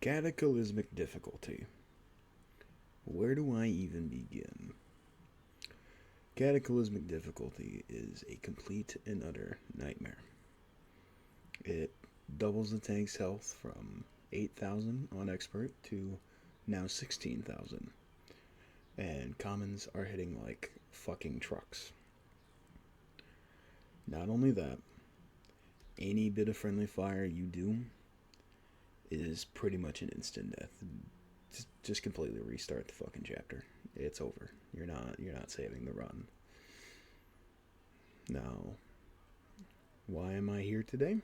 Cataclysmic difficulty. Where do I even begin? Cataclysmic difficulty is a complete and utter nightmare. It doubles the tank's health from 8,000 on expert to now 16,000. And commons are hitting like fucking trucks. Not only that, any bit of friendly fire you do is pretty much an instant death. Just completely restart the fucking chapter. It's over. You're not saving the run. Now, why am I here today?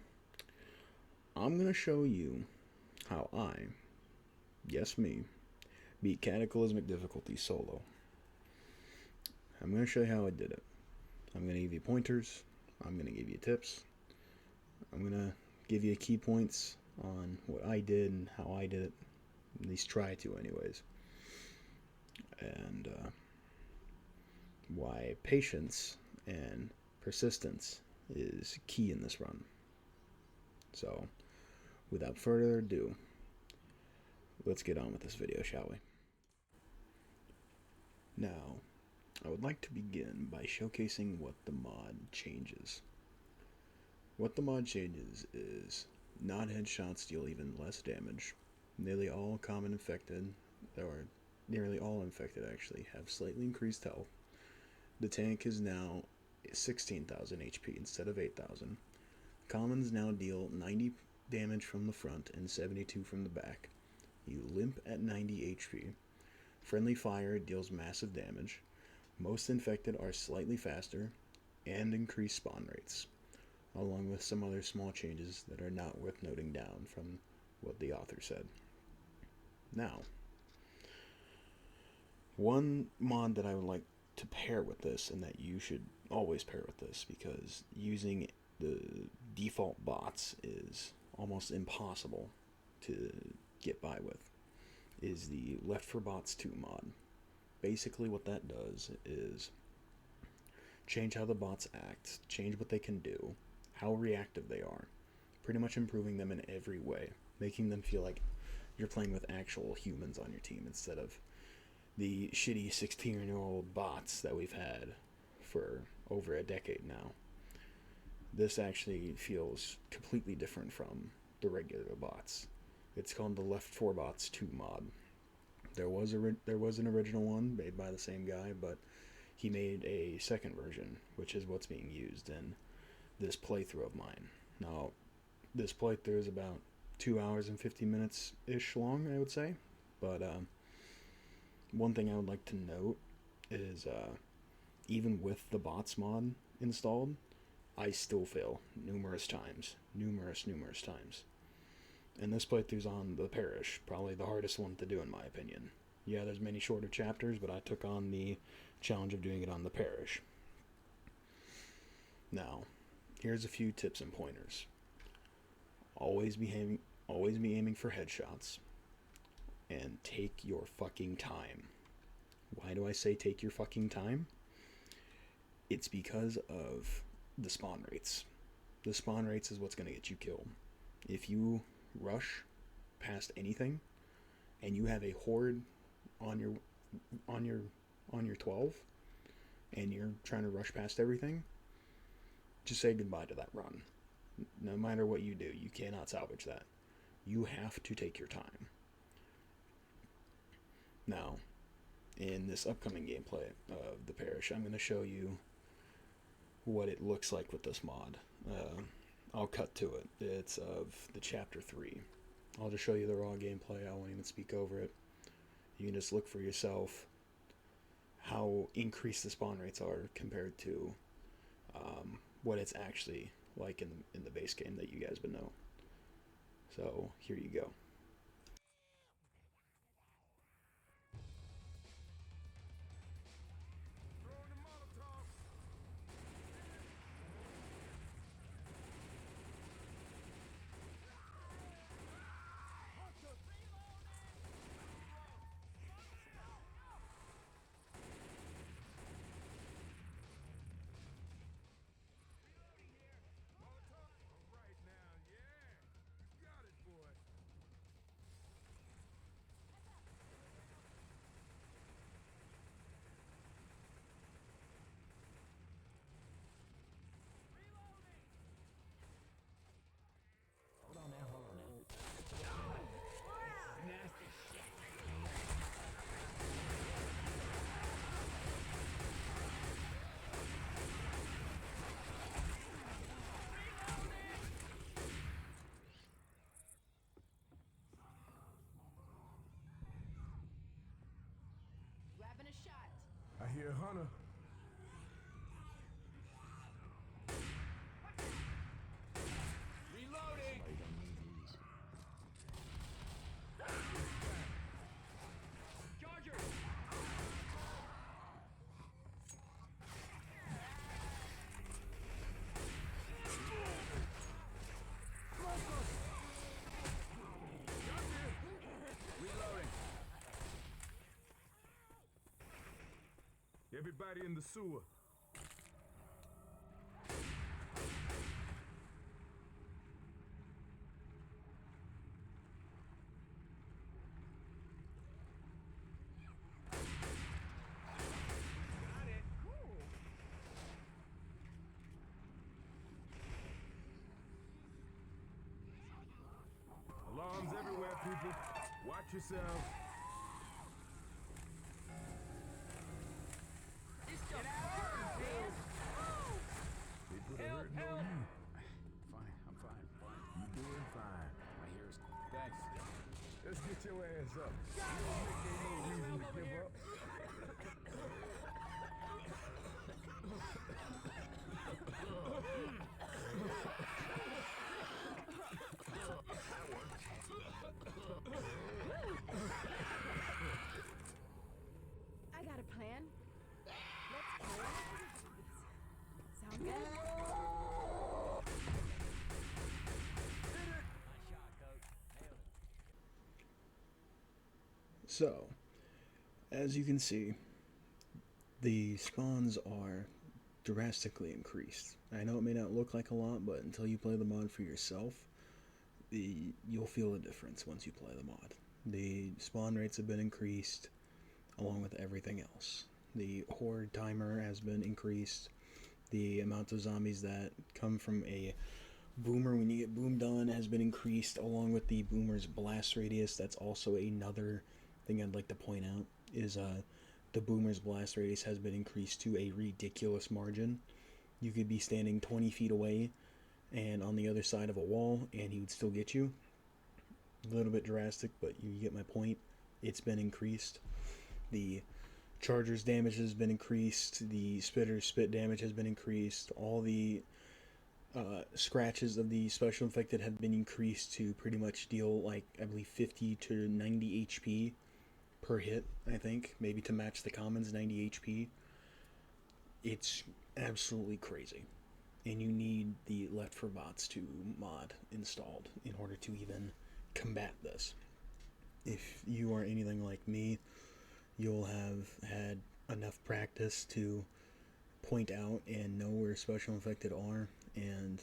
I'm gonna show you how I, yes me, beat Cataclysmic difficulty solo. I'm gonna show you how I did it. I'm gonna give you pointers. I'm gonna give you tips. I'm gonna give you key points on what I did and how I did it. At least try to, anyways. And why patience and persistence is key in this run. So, without further ado, let's get on with this video, shall we? Now, I would like to begin by showcasing what the mod changes. What the mod changes is non-headshots deal even less damage. Nearly all common infected, or nearly all infected actually, have slightly increased health. The tank is now 16,000 HP instead of 8,000. Commons now deal 90 damage from the front and 72 from the back. You limp at 90 HP. Friendly fire deals massive damage. Most infected are slightly faster and increase spawn rates, along with some other small changes that are not worth noting down from what the author said. Now, one mod that I would like to pair with this, and that you should always pair with this because using the default bots is almost impossible to get by with, is the L4D2 mod. Basically what that does is change how the bots act, change what they can do, how reactive they are, pretty much improving them in every way, making them feel like you're playing with actual humans on your team instead of the shitty 16-year-old bots that we've had for over a decade now. This actually feels completely different from the regular bots. It's called the L4D2 mod. There was an original one made by the same guy, but he made a second version, which is what's being used in this playthrough of mine. Now, this playthrough is about 2 hours and 50 minutes-ish long, I would say. But one thing I would like to note is even with the bots mod installed, I still fail numerous times. Numerous times. And this playthrough's on the parish, probably the hardest one to do in my opinion. Yeah, there's many shorter chapters, but I took on the challenge of doing it on the parish. Now, here's a few tips and pointers. Always be aiming for headshots, and take your fucking time. Why do I say take your fucking time? It's because of the spawn rates. The spawn rates is what's going to get you killed. If you rush past anything and you have a horde on your 12 and you're trying to rush past everything, just say goodbye to that run. No matter what you do, you cannot salvage that. You have to take your time. Now, in this upcoming gameplay of the parish, I'm going to show you what it looks like with this mod. I'll cut to it. It's of the chapter 3. I'll just show you the raw gameplay. I won't even speak over it. You can just look for yourself how increased the spawn rates are compared to what it's actually like in the base game that you guys would know. So here you go. Everybody in the sewer. Alarms everywhere, people. Watch yourselves. This stuff burns, man. People that hurt know you. Fine, I'm fine. You doing fine. My hair is... Thanks. Let's get your ass up. You don't make ain't no reason to give up. I got a plan. Let's go. Sound good? Nice shot, Coach. Nailed it. So, as you can see, the spawns are drastically increased. I know it may not look like a lot, but until you play the mod for yourself, you'll feel the difference once you play the mod. The spawn rates have been increased, along with everything else. The horde timer has been increased. The amount of zombies that come from a boomer when you get boomed on has been increased, along with the boomer's blast radius. That's also another thing I'd like to point out, is the boomer's blast radius has been increased to a ridiculous margin. You could be standing 20 feet away and on the other side of a wall, and he would still get you. A little bit drastic, but you get my point. It's been increased. The charger's damage has been increased. The spitter's spit damage has been increased. All the scratches of the special infected have been increased to pretty much deal, like, I believe 50 to 90 HP per hit, I think. Maybe to match the commons, 90 HP. It's absolutely crazy. And you need the Left for Bots 2 mod installed in order to even combat this. If you are anything like me, you'll have had enough practice to point out and know where special infected are and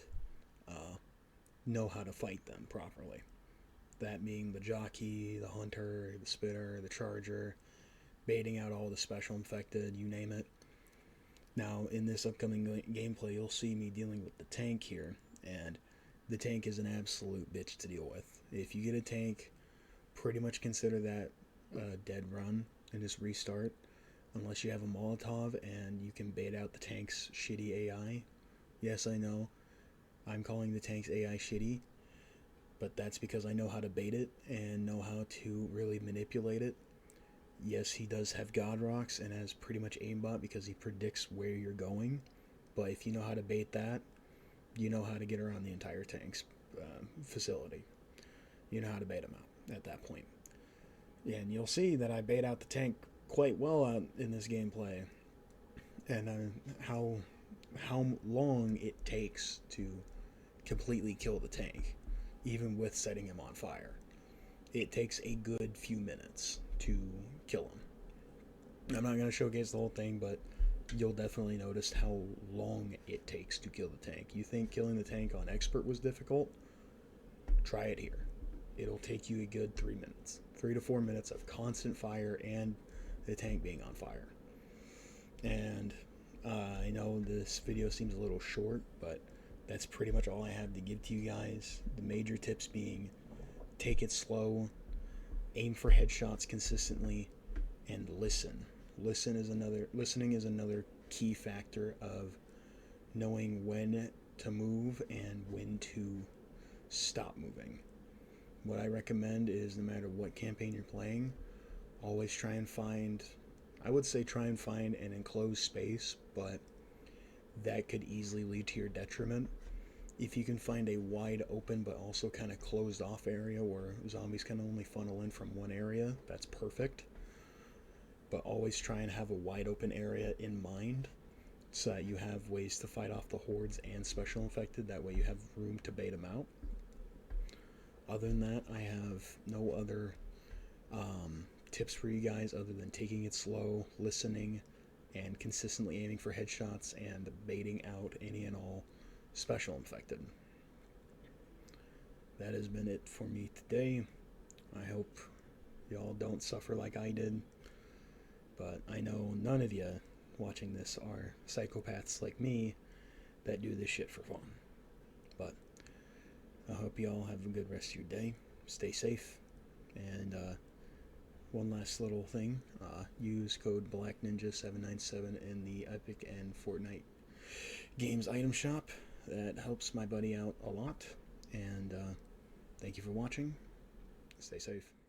know how to fight them properly. That being the jockey, the hunter, the spitter, the charger, baiting out all the special infected, you name it. Now, in this upcoming gameplay, you'll see me dealing with the tank here, and the tank is an absolute bitch to deal with. If you get a tank, pretty much consider that a dead run and just restart, unless you have a Molotov and you can bait out the tank's shitty AI. Yes, I know, I'm calling the tank's AI shitty, but that's because I know how to bait it and know how to really manipulate it. Yes, he does have God Rocks and has pretty much aimbot because he predicts where you're going, but if you know how to bait that, you know how to get around the entire tank's facility. You know how to bait him out at that point. And you'll see that I bait out the tank quite well out in this gameplay, and how long it takes to completely kill the tank, even with setting him on fire. It takes a good few minutes to kill him. I'm not going to showcase the whole thing, but you'll definitely notice how long it takes to kill the tank. You think killing the tank on expert was difficult? Try it here. It'll take you a good 3 minutes. 3 to 4 minutes of constant fire and the tank being on fire. And I know this video seems a little short, but that's pretty much all I have to give to you guys. The major tips being, take it slow, aim for headshots consistently, and listen. Listening is another key factor of knowing when to move and when to stop moving. What I recommend is, no matter what campaign you're playing, always try and find an enclosed space, but that could easily lead to your detriment. If you can find a wide open but also kind of closed off area where zombies can only funnel in from one area, that's perfect. But always try and have a wide open area in mind so that you have ways to fight off the hordes and special infected. That way you have room to bait them out. Other than that, I have no other tips for you guys other than taking it slow, listening, and consistently aiming for headshots and baiting out any and all special infected. That has been it for me today. I hope y'all don't suffer like I did, but I know none of you watching this are psychopaths like me that do this shit for fun. But I hope y'all have a good rest of your day. Stay safe. And one last little thing. Use code BlackNinja797 in the Epic and Fortnite Games item shop. That helps my buddy out a lot. And thank you for watching. Stay safe.